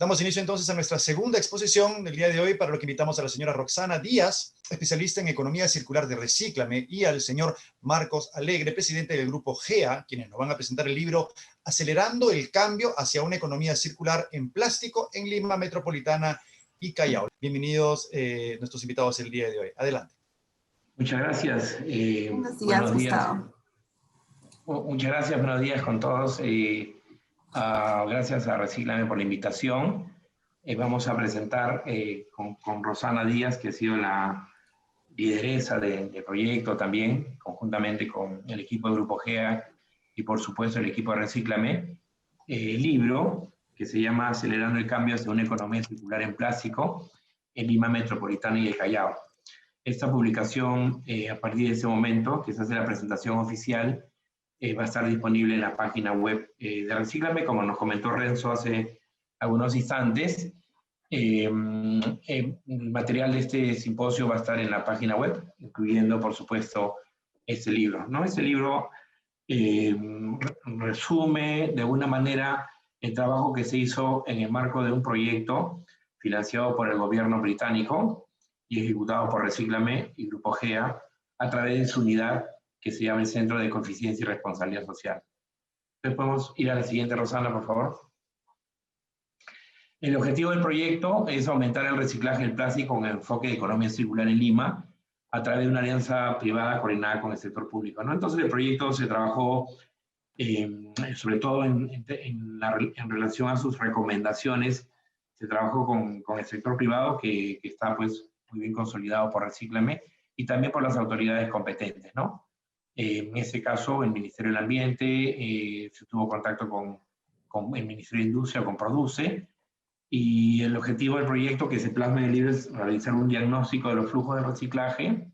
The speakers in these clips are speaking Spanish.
Damos inicio entonces a nuestra segunda exposición del día de hoy, para lo que invitamos a la señora Roxana Díaz, especialista en economía circular de Recíclame, y al señor Marcos Alegre, presidente del grupo GEA, quienes nos van a presentar el libro Acelerando el cambio hacia una economía circular en plástico en Lima Metropolitana y Callao. Bienvenidos nuestros invitados el día de hoy. Adelante. Muchas gracias. Buenos días, Gustavo. Muchas gracias, buenos días con todos. Gracias a Recíclame por la invitación. Vamos a presentar con Rosana Díaz, que ha sido la lideresa del proyecto también, conjuntamente con el equipo de Grupo GEA y por supuesto el equipo de Recíclame, el libro que se llama Acelerando el cambio hacia una economía circular en plástico en Lima Metropolitana y el Callao. Esta publicación, a partir de ese momento, que se hace la presentación oficial, va a estar disponible en la página web de Recíclame, como nos comentó Renzo hace algunos instantes. El material de este simposio va a estar en la página web, incluyendo, por supuesto, este libro, ¿no? Este libro resume de alguna manera el trabajo que se hizo en el marco de un proyecto financiado por el gobierno británico y ejecutado por Recíclame y Grupo GEA a través de su unidad que se llama el Centro de Coeficiencia y Responsabilidad Social. Entonces podemos ir a la siguiente, Rosana, por favor. El objetivo del proyecto es aumentar el reciclaje del plástico con enfoque de economía circular en Lima a través de una alianza privada coordinada con el sector público, ¿no? Entonces el proyecto se trabajó sobre todo en relación a sus recomendaciones, se trabajó con el sector privado que está pues muy bien consolidado por Recíclame y también por las autoridades competentes, ¿no? En ese caso, el Ministerio del Ambiente, se tuvo contacto con el Ministerio de Industria, con Produce, y el objetivo del proyecto que se plasma en el libro es realizar un diagnóstico de los flujos de reciclaje,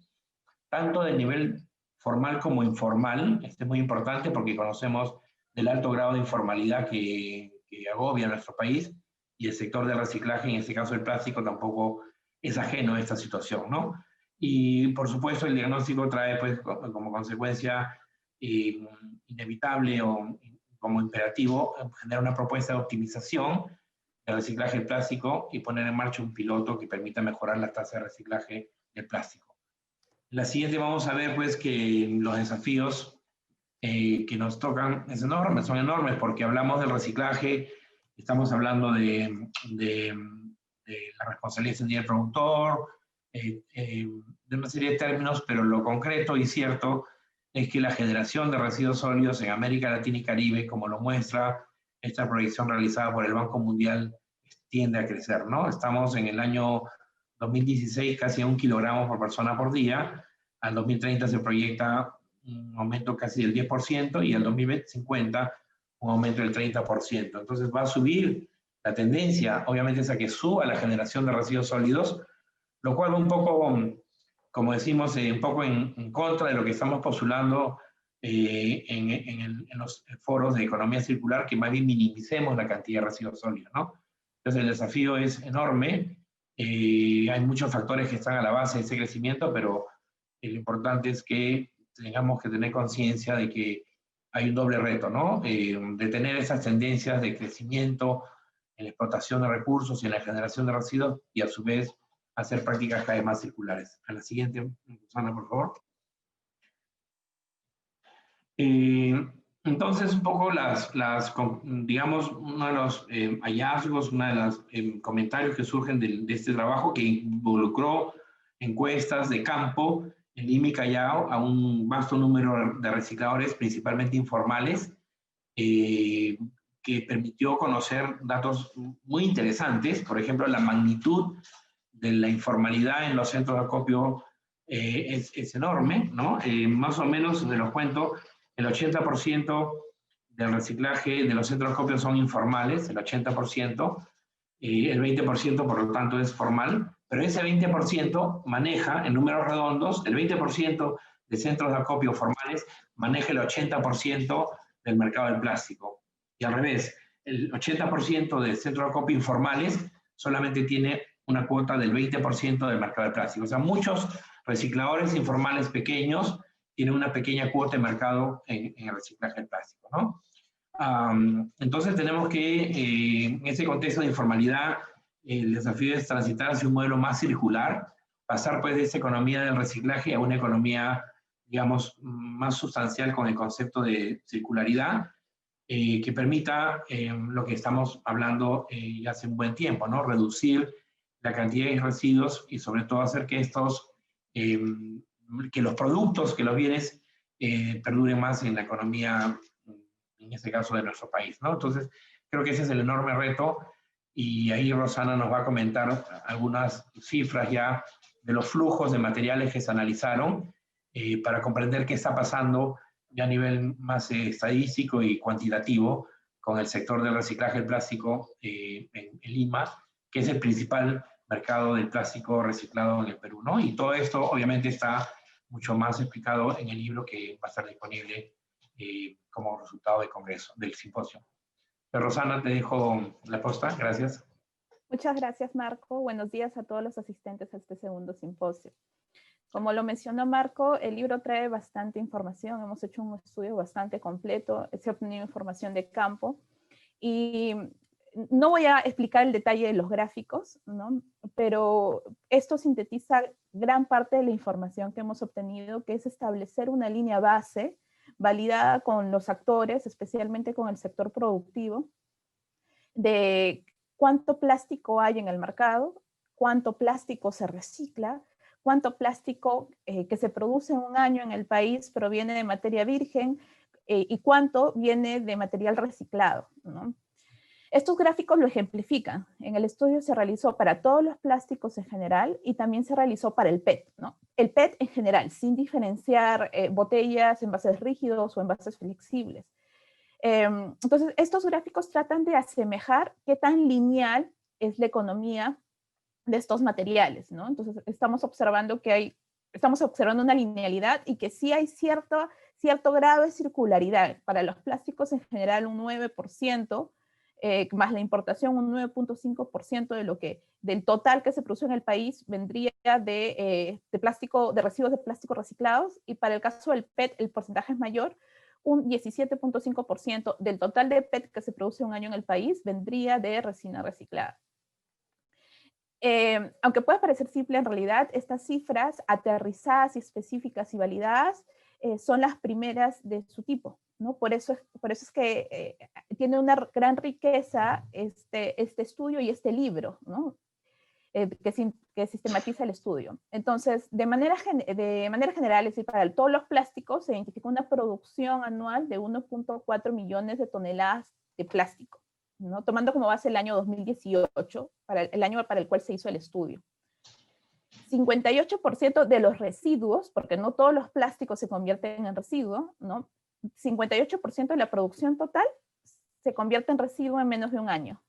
tanto de nivel formal como informal. Esto es muy importante porque conocemos del alto grado de informalidad que agobia a nuestro país, y el sector de reciclaje, en este caso el plástico, tampoco es ajeno a esta situación, ¿no? Y por supuesto el diagnóstico trae pues como consecuencia inevitable o como imperativo generar una propuesta de optimización del reciclaje del plástico y poner en marcha un piloto que permita mejorar la tasa de reciclaje del plástico. En la siguiente vamos a ver pues que los desafíos que nos tocan son enormes porque hablamos del reciclaje, estamos hablando de la responsabilidad extendida del productor, de una serie de términos, pero lo concreto y cierto es que la generación de residuos sólidos en América Latina y Caribe, como lo muestra esta proyección realizada por el Banco Mundial, tiende a crecer, ¿no? Estamos en el año 2016 casi a 1 kilogramo por persona por día, al 2030 se proyecta un aumento casi del 10% y al 2050 un aumento del 30%. Entonces va a subir la tendencia, obviamente, es a que suba la generación de residuos sólidos, lo cual va un poco, como decimos, un poco en contra de lo que estamos postulando en los foros de economía circular, que más bien minimicemos la cantidad de residuos sólidos, ¿no? Entonces el desafío es enorme, hay muchos factores que están a la base de ese crecimiento, pero lo importante es que tengamos que tener conciencia de que hay un doble reto, ¿no? Detener esas tendencias de crecimiento en la explotación de recursos y en la generación de residuos, y a su vez hacer prácticas cada vez más circulares. A la siguiente, Susana, por favor. Entonces, un poco digamos, uno de los hallazgos, uno de los comentarios que surgen de este trabajo, que involucró encuestas de campo en Lima y Callao a un vasto número de recicladores, principalmente informales, que permitió conocer datos muy interesantes. Por ejemplo, la magnitud de la informalidad en los centros de acopio es enorme, ¿no? Más o menos, se los cuento, el 80% del reciclaje de los centros de acopio son informales, el 80%, el 20% por lo tanto es formal, pero ese 20% maneja, en números redondos, el 20% de centros de acopio formales maneja el 80% del mercado del plástico. Y al revés, el 80% de centros de acopio informales solamente tiene una cuota del 20% del mercado del plástico. O sea, muchos recicladores informales pequeños tienen una pequeña cuota de mercado en el reciclaje del plástico, ¿no? Entonces tenemos que, en ese contexto de informalidad, el desafío es transitar hacia un modelo más circular, pasar pues de esa economía del reciclaje a una economía, digamos, más sustancial con el concepto de circularidad, que permita lo que estamos hablando ya hace un buen tiempo, ¿no? Reducir la cantidad de residuos y sobre todo hacer que estos, que los productos, que los bienes perduren más en la economía, en este caso de nuestro país, ¿no? Entonces, creo que ese es el enorme reto y ahí Rosana nos va a comentar algunas cifras ya de los flujos de materiales que se analizaron para comprender qué está pasando ya a nivel más estadístico y cuantitativo con el sector del reciclaje del plástico en Lima, que es el principal mercado del plástico reciclado en el Perú, ¿no? Y todo esto obviamente está mucho más explicado en el libro que va a estar disponible como resultado del congreso, del simposio. Pero Rosana, te dejo la posta. Gracias. Muchas gracias, Marco. Buenos días a todos los asistentes a este segundo simposio. Como lo mencionó Marco, el libro trae bastante información. Hemos hecho un estudio bastante completo. Se ha obtenido información de campo. Y no voy a explicar el detalle de los gráficos, ¿no? Pero esto sintetiza gran parte de la información que hemos obtenido, que es establecer una línea base validada con los actores, especialmente con el sector productivo, de cuánto plástico hay en el mercado, cuánto plástico se recicla, cuánto plástico que se produce en un año en el país proviene de materia virgen y cuánto viene de material reciclado, ¿no? Estos gráficos lo ejemplifican. En el estudio se realizó para todos los plásticos en general y también se realizó para el PET, ¿no? El PET en general, sin diferenciar botellas, envases rígidos o envases flexibles. Entonces, estos gráficos tratan de asemejar qué tan lineal es la economía de estos materiales, ¿no? Entonces, estamos observando una linealidad y que sí hay cierto grado de circularidad. Para los plásticos en general, un 9%, más la importación, un 9.5% del total que se produce en el país vendría de residuos de plástico reciclados, y para el caso del PET el porcentaje es mayor, un 17.5% del total de PET que se produce un año en el país vendría de resina reciclada. Aunque pueda parecer simple, en realidad estas cifras aterrizadas y específicas y validadas son las primeras de su tipo, ¿no? Por eso es que tiene una gran riqueza este estudio y este libro, ¿no? Que sistematiza el estudio. Entonces, de manera general, es decir, para todos los plásticos se identificó una producción anual de 1.4 millones de toneladas de plástico, ¿no? Tomando como base el año 2018, el año para el cual se hizo el estudio. 58% de los residuos, porque no todos los plásticos se convierten en residuo, ¿no? 58% de la producción total se convierte en residuo en menos de un año.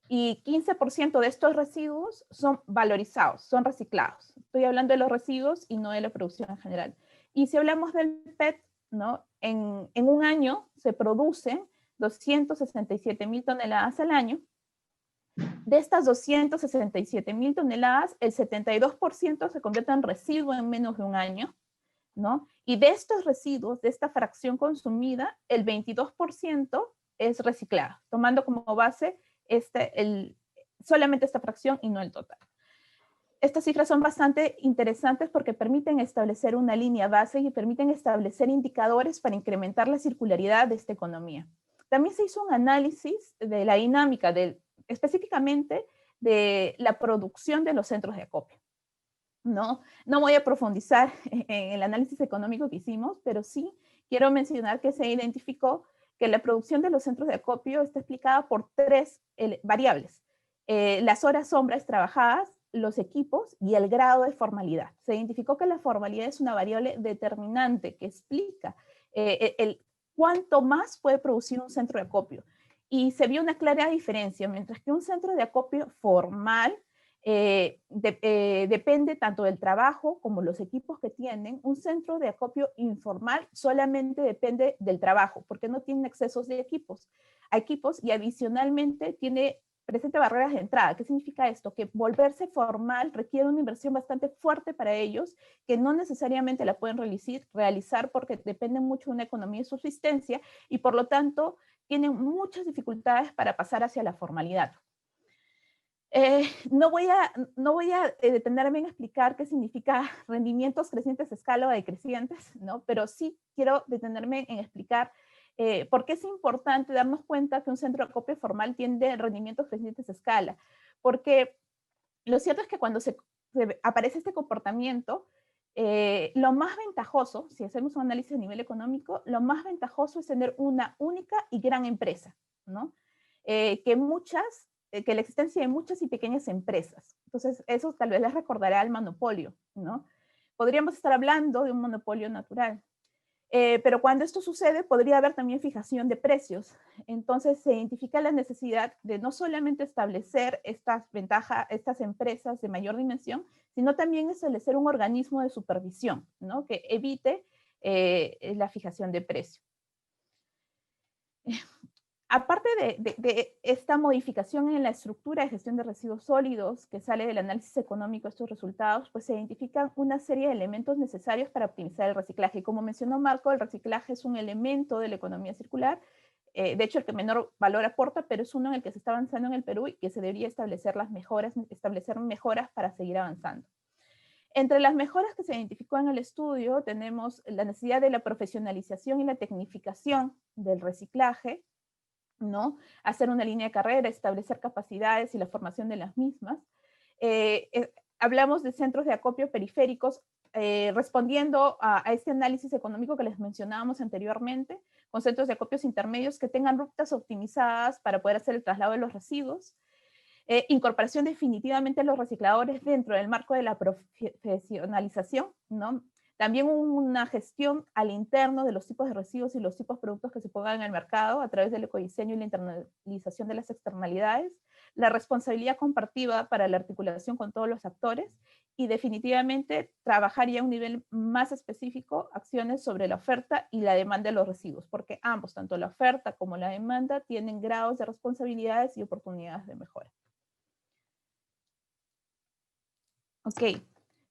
Y 15% de estos residuos son valorizados, son reciclados. Estoy hablando de los residuos y no de la producción en general. Y si hablamos del PET, ¿no? En un año se producen 267.000 toneladas al año. De estas 267.000 toneladas, el 72% se convierte en residuo en menos de un año, ¿no? Y de estos residuos, de esta fracción consumida, el 22% es reciclado, tomando como base solamente esta fracción y no el total. Estas cifras son bastante interesantes porque permiten establecer una línea base y permiten establecer indicadores para incrementar la circularidad de esta economía. También se hizo un análisis de la dinámica, específicamente de la producción de los centros de acopio. No voy a profundizar en el análisis económico que hicimos, pero sí quiero mencionar que se identificó que la producción de los centros de acopio está explicada por 3 variables. Las horas sombras trabajadas, los equipos y el grado de formalidad. Se identificó que la formalidad es una variable determinante que explica cuánto más puede producir un centro de acopio. Y se vio una clara diferencia, mientras que un centro de acopio formal depende tanto del trabajo como los equipos que tienen. Un centro de acopio informal solamente depende del trabajo, porque no tiene excesos de equipos y adicionalmente tiene presente barreras de entrada. ¿Qué significa esto? Que volverse formal requiere una inversión bastante fuerte para ellos, que no necesariamente la pueden realizar porque dependen mucho de una economía de subsistencia y por lo tanto tienen muchas dificultades para pasar hacia la formalidad. No voy a detenerme en explicar qué significa rendimientos crecientes a escala o decrecientes, ¿no? Pero sí quiero detenerme en explicar por qué es importante darnos cuenta que un centro de acopio formal tiene rendimientos crecientes a escala. Porque lo cierto es que cuando aparece este comportamiento, lo más ventajoso, si hacemos un análisis a nivel económico, lo más ventajoso es tener una única y gran empresa, ¿no? Que la existencia de muchas y pequeñas empresas. Entonces, eso tal vez les recordará al monopolio, ¿no? Podríamos estar hablando de un monopolio natural. Pero cuando esto sucede, podría haber también fijación de precios. Entonces, se identifica la necesidad de no solamente establecer estas empresas de mayor dimensión, sino también establecer un organismo de supervisión, ¿no? Que evite la fijación de precio. Aparte de esta modificación en la estructura de gestión de residuos sólidos que sale del análisis económico de estos resultados, pues se identifican una serie de elementos necesarios para optimizar el reciclaje. Y como mencionó Marco, el reciclaje es un elemento de la economía circular, de hecho el que menor valor aporta, pero es uno en el que se está avanzando en el Perú y que se debería establecer mejoras para seguir avanzando. Entre las mejoras que se identificó en el estudio tenemos la necesidad de la profesionalización y la tecnificación del reciclaje, ¿no? Hacer una línea de carrera, establecer capacidades y la formación de las mismas. Hablamos de centros de acopio periféricos, respondiendo a este análisis económico que les mencionábamos anteriormente, con centros de acopios intermedios que tengan rutas optimizadas para poder hacer el traslado de los residuos. Incorporación definitivamente de los recicladores dentro del marco de la profesionalización, ¿no? También una gestión al interno de los tipos de residuos y los tipos de productos que se pongan en el mercado a través del ecodiseño y la internalización de las externalidades, la responsabilidad compartida para la articulación con todos los actores y definitivamente trabajar ya a un nivel más específico acciones sobre la oferta y la demanda de los residuos, porque ambos, tanto la oferta como la demanda, tienen grados de responsabilidades y oportunidades de mejora. Ok,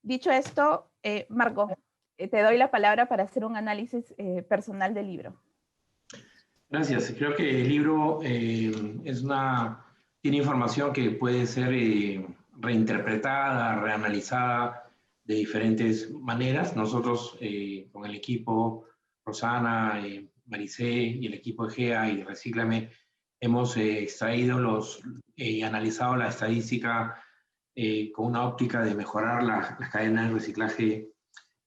dicho esto, Marco, te doy la palabra para hacer un análisis personal del libro. Gracias. Creo que el libro tiene información que puede ser reinterpretada, reanalizada de diferentes maneras. Nosotros con el equipo, Rosana, Maricé y el equipo de GEA y Recíclame, hemos extraído y analizado la estadística con una óptica de mejorar las cadenas de reciclaje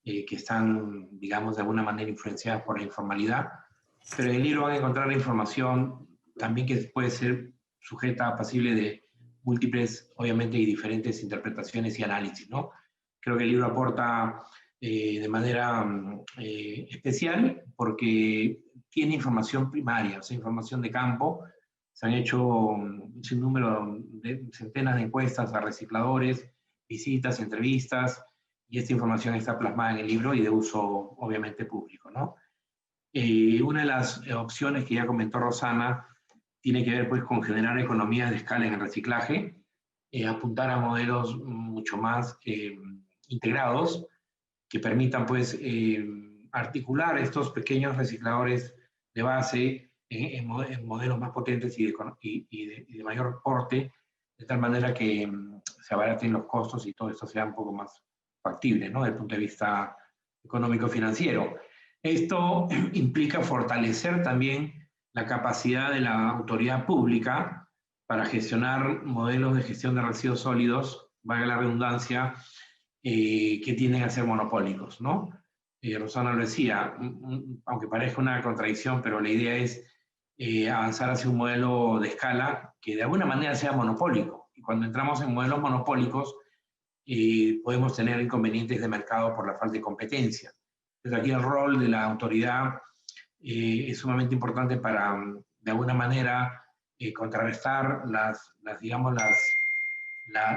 que están, digamos, de alguna manera influenciadas por la informalidad. Pero en el libro van a encontrar información también que puede ser sujeta, pasible de múltiples, obviamente, y diferentes interpretaciones y análisis, ¿no? Creo que el libro aporta de manera especial porque tiene información primaria, o sea, información de campo. Se han hecho un sinnúmero de centenas de encuestas a recicladores, visitas, entrevistas, y esta información está plasmada en el libro y de uso, obviamente, público, ¿no? Una de las opciones que ya comentó Rosana tiene que ver, pues, con generar economías de escala en el reciclaje, apuntar a modelos mucho más integrados que permitan, pues, articular estos pequeños recicladores de base en modelos más potentes y de mayor porte, de tal manera que se abaraten los costos y todo esto sea un poco más factible, ¿no? Desde el punto de vista económico-financiero. Esto implica fortalecer también la capacidad de la autoridad pública para gestionar modelos de gestión de residuos sólidos, valga la redundancia, que tienden a ser monopólicos, ¿no? Rosana lo decía, aunque parezca una contradicción, pero la idea es avanzar hacia un modelo de escala que de alguna manera sea monopólico. Y cuando entramos en modelos monopólicos, podemos tener inconvenientes de mercado por la falta de competencia. Entonces aquí el rol de la autoridad es sumamente importante para, de alguna manera, contrarrestar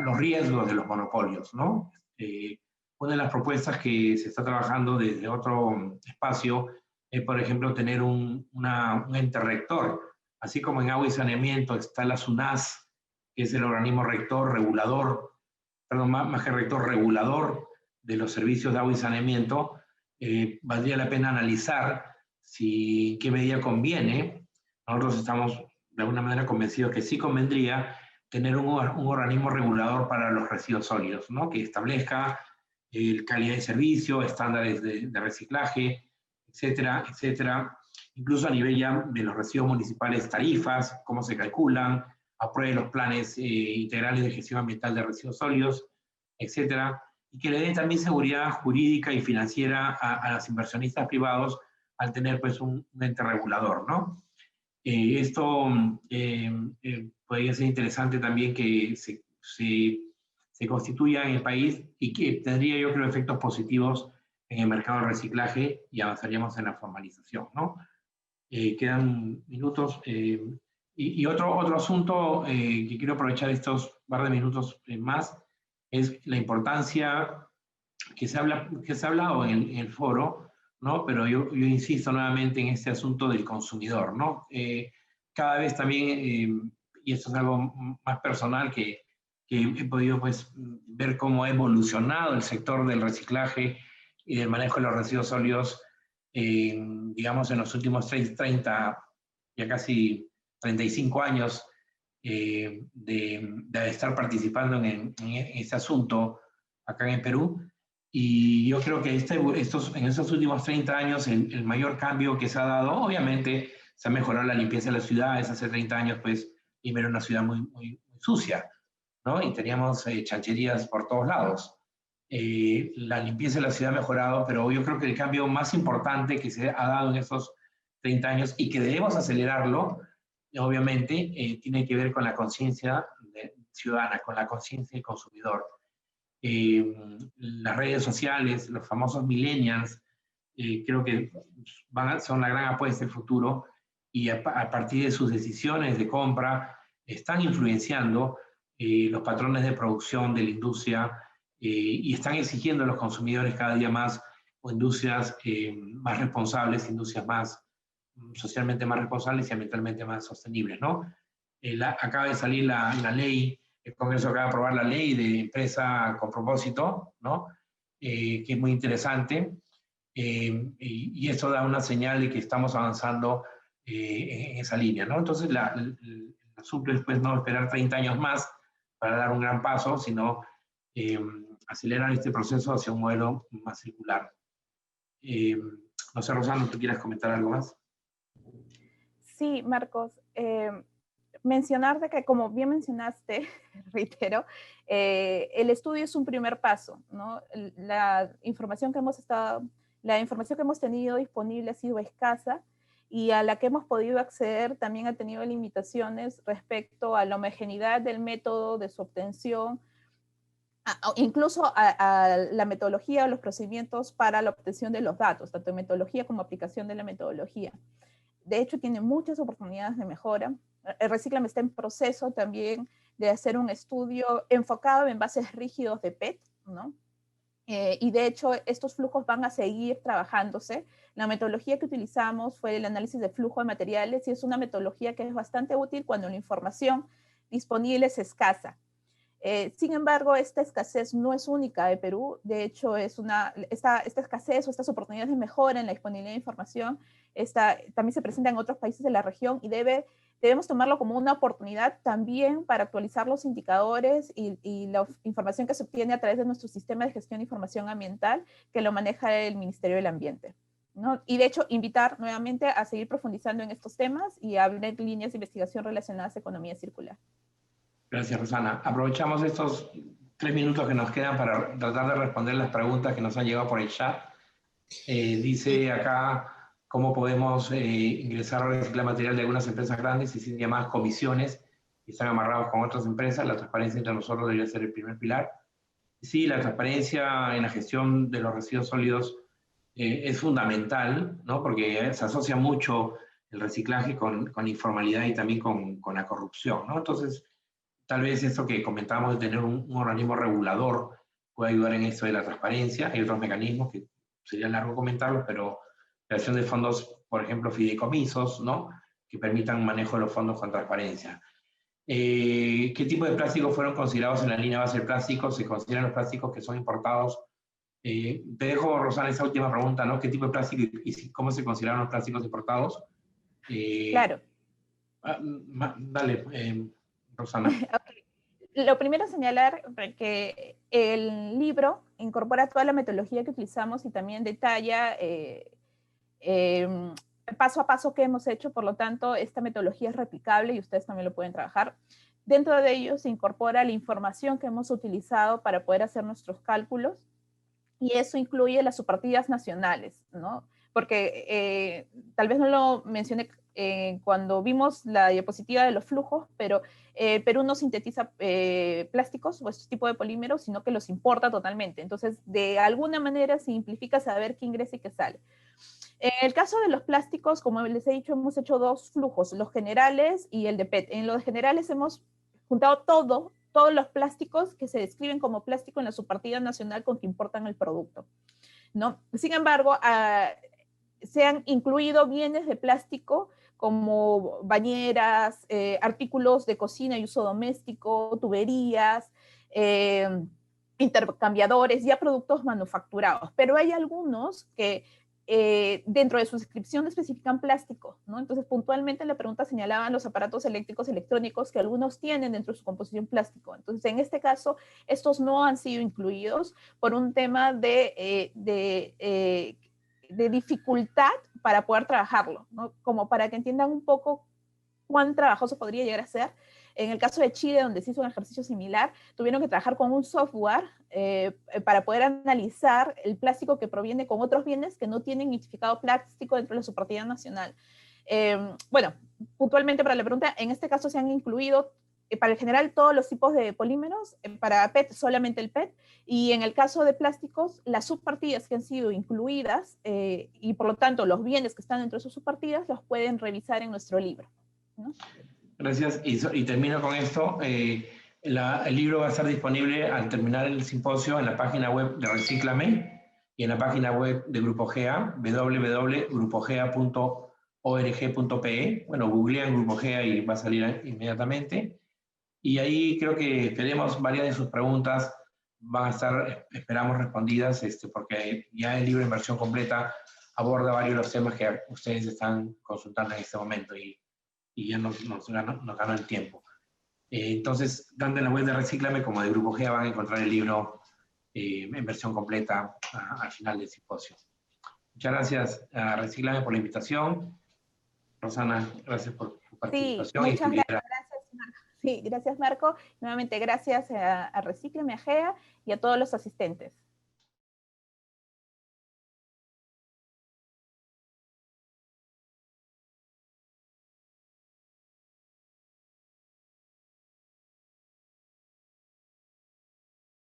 los riesgos de los monopolios, ¿no? Una de las propuestas que se está trabajando desde otro espacio es, por ejemplo, tener un ente rector. Así como en agua y saneamiento está la SUNAS, que es el organismo rector, regulador, perdón, más que rector, regulador de los servicios de agua y saneamiento, valdría la pena analizar si qué medida conviene. Nosotros estamos de alguna manera convencidos que sí convendría tener un organismo regulador para los residuos sólidos, ¿no? Que establezca calidad de servicio, estándares de reciclaje, etcétera, etcétera. Incluso a nivel ya de los residuos municipales, tarifas, cómo se calculan, apruebe los planes integrales de gestión ambiental de residuos sólidos, etcétera, y que le dé también seguridad jurídica y financiera a los inversionistas privados al tener pues un ente regulador, ¿no? Esto podría ser interesante también que se constituya en el país y que tendría, yo creo, efectos positivos en el mercado de reciclaje y avanzaríamos en la formalización, ¿no? Quedan minutos. Y otro asunto que quiero aprovechar estos par de minutos más es la importancia que se ha hablado en el foro, ¿no? Pero yo insisto nuevamente en este asunto del consumidor, ¿no? Cada vez también, y esto es algo más personal que he podido pues, ver cómo ha evolucionado el sector del reciclaje y del manejo de los residuos sólidos, digamos, en los últimos 30, ya casi 35 años de estar participando en este asunto acá en el Perú. Y yo creo que en estos últimos 30 años el mayor cambio que se ha dado, obviamente, se ha mejorado la limpieza de las ciudades. Hace 30 años, pues, Lima era una ciudad muy sucia, ¿no? Y teníamos chancherías por todos lados. La limpieza de la ciudad ha mejorado, pero yo creo que el cambio más importante que se ha dado en estos 30 años y que debemos acelerarlo, obviamente, tiene que ver con la conciencia ciudadana, con la conciencia del consumidor. Las redes sociales, los famosos millennials, creo que son la gran apuesta del futuro y a partir de sus decisiones de compra están influenciando los patrones de producción de la industria y están exigiendo a los consumidores cada día más o industrias más responsables, industrias más socialmente más responsables y ambientalmente más sostenibles, ¿no? Acaba de salir la ley, el Congreso acaba de aprobar la ley de empresa con propósito, ¿no? Que es muy interesante y esto da una señal de que estamos avanzando en esa línea, ¿no? Entonces, el asunto es pues, no esperar 30 años más para dar un gran paso, sino acelerar este proceso hacia un modelo más circular. No sé, Rosana, ¿tú quieres comentar algo más? Sí, Marcos. Mencionar de que, como bien mencionaste, reitero, el estudio es un primer paso, ¿no? La información que hemos tenido disponible ha sido escasa y a la que hemos podido acceder también ha tenido limitaciones respecto a la homogeneidad del método de su obtención, incluso a la metodología o los procedimientos para la obtención de los datos, tanto en metodología como aplicación de la metodología. De hecho, tiene muchas oportunidades de mejora. El Recíclame está en proceso también de hacer un estudio enfocado en bases rígidos de PET, ¿no? Y de hecho, estos flujos van a seguir trabajándose. La metodología que utilizamos fue el análisis de flujo de materiales y es una metodología que es bastante útil cuando la información disponible es escasa. Sin embargo, esta escasez no es única de Perú. De hecho, esta escasez o estas oportunidades de mejora en la disponibilidad de información también se presenta en otros países de la región y debemos tomarlo como una oportunidad también para actualizar los indicadores y la información que se obtiene a través de nuestro sistema de gestión de información ambiental que lo maneja el Ministerio del Ambiente, ¿no? Y de hecho, invitar nuevamente a seguir profundizando en estos temas y a abrir líneas de investigación relacionadas a economía circular. Gracias, Rosana. Aprovechamos estos 3 minutos que nos quedan para tratar de responder las preguntas que nos han llegado por el chat. Dice acá cómo podemos ingresar a reciclar material de algunas empresas grandes y sin llamadas comisiones y están amarrados con otras empresas. La transparencia entre nosotros debería ser el primer pilar. Sí, la transparencia en la gestión de los residuos sólidos es fundamental, ¿no? Porque se asocia mucho el reciclaje con informalidad y también con la corrupción, ¿no? Entonces, tal vez esto que comentamos de tener un organismo regulador puede ayudar en esto de la transparencia. Hay otros mecanismos que sería largo comentarlos, pero creación de fondos, por ejemplo, fideicomisos, ¿no? Que permitan manejo de los fondos con transparencia. ¿Qué tipo de plásticos fueron considerados en la línea base de plásticos? ¿Se consideran los plásticos que son importados? Te dejo, Rosana, esa última pregunta, ¿no? ¿Qué tipo de plástico y cómo se consideran los plásticos importados? Claro. Dale, Rosana. Okay. Lo primero es señalar que el libro incorpora toda la metodología que utilizamos y también detalla paso a paso que hemos hecho, por lo tanto, esta metodología es replicable y ustedes también lo pueden trabajar. Dentro de ello se incorpora la información que hemos utilizado para poder hacer nuestros cálculos y eso incluye las subpartidas nacionales, ¿no? Porque tal vez no lo mencioné cuando vimos la diapositiva de los flujos, pero Perú no sintetiza plásticos o este tipo de polímeros, sino que los importa totalmente. Entonces, de alguna manera simplifica saber qué ingresa y qué sale. En el caso de los plásticos, como les he dicho, hemos hecho dos flujos, los generales y el de PET. En los generales hemos juntado todos los plásticos que se describen como plástico en la subpartida nacional con que importan el producto, ¿no? Sin embargo, se han incluido bienes de plástico como bañeras, artículos de cocina y uso doméstico, tuberías, intercambiadores, ya productos manufacturados. Pero hay algunos que dentro de su descripción especifican plástico, ¿no? Entonces, puntualmente en la pregunta señalaban los aparatos eléctricos electrónicos que algunos tienen dentro de su composición plástico. Entonces, en este caso, estos no han sido incluidos por un tema de dificultad para poder trabajarlo, ¿no? Como para que entiendan un poco cuán trabajoso podría llegar a ser. En el caso de Chile, donde se hizo un ejercicio similar, tuvieron que trabajar con un software para poder analizar el plástico que proviene con otros bienes que no tienen identificado plástico dentro de la subpartida nacional. Bueno, puntualmente para la pregunta, en este caso se han incluido para el general todos los tipos de polímeros, para PET solamente el PET, y en el caso de plásticos, las subpartidas que han sido incluidas y por lo tanto los bienes que están dentro de sus subpartidas los pueden revisar en nuestro libro, ¿no? Gracias. Y termino con esto. El libro va a estar disponible al terminar el simposio en la página web de Recíclame y en la página web de Grupo GEA, www.grupogea.org.pe. Bueno, googlean Grupo GEA y va a salir inmediatamente. Y ahí creo que tenemos varias de sus preguntas, van a estar, esperamos, respondidas, porque ya el libro en versión completa aborda varios de los temas que ustedes están consultando en este momento y ya nos ganó el tiempo. Entonces, tanto en la web de Recíclame como de Grupo GEA van a encontrar el libro en versión completa al final del simposio. Muchas gracias a Recíclame por la invitación. Rosana, gracias por tu participación. Sí, muchas gracias, Marco. Sí, gracias, Marco. Nuevamente, gracias a Recíclame, a GEA y a todos los asistentes.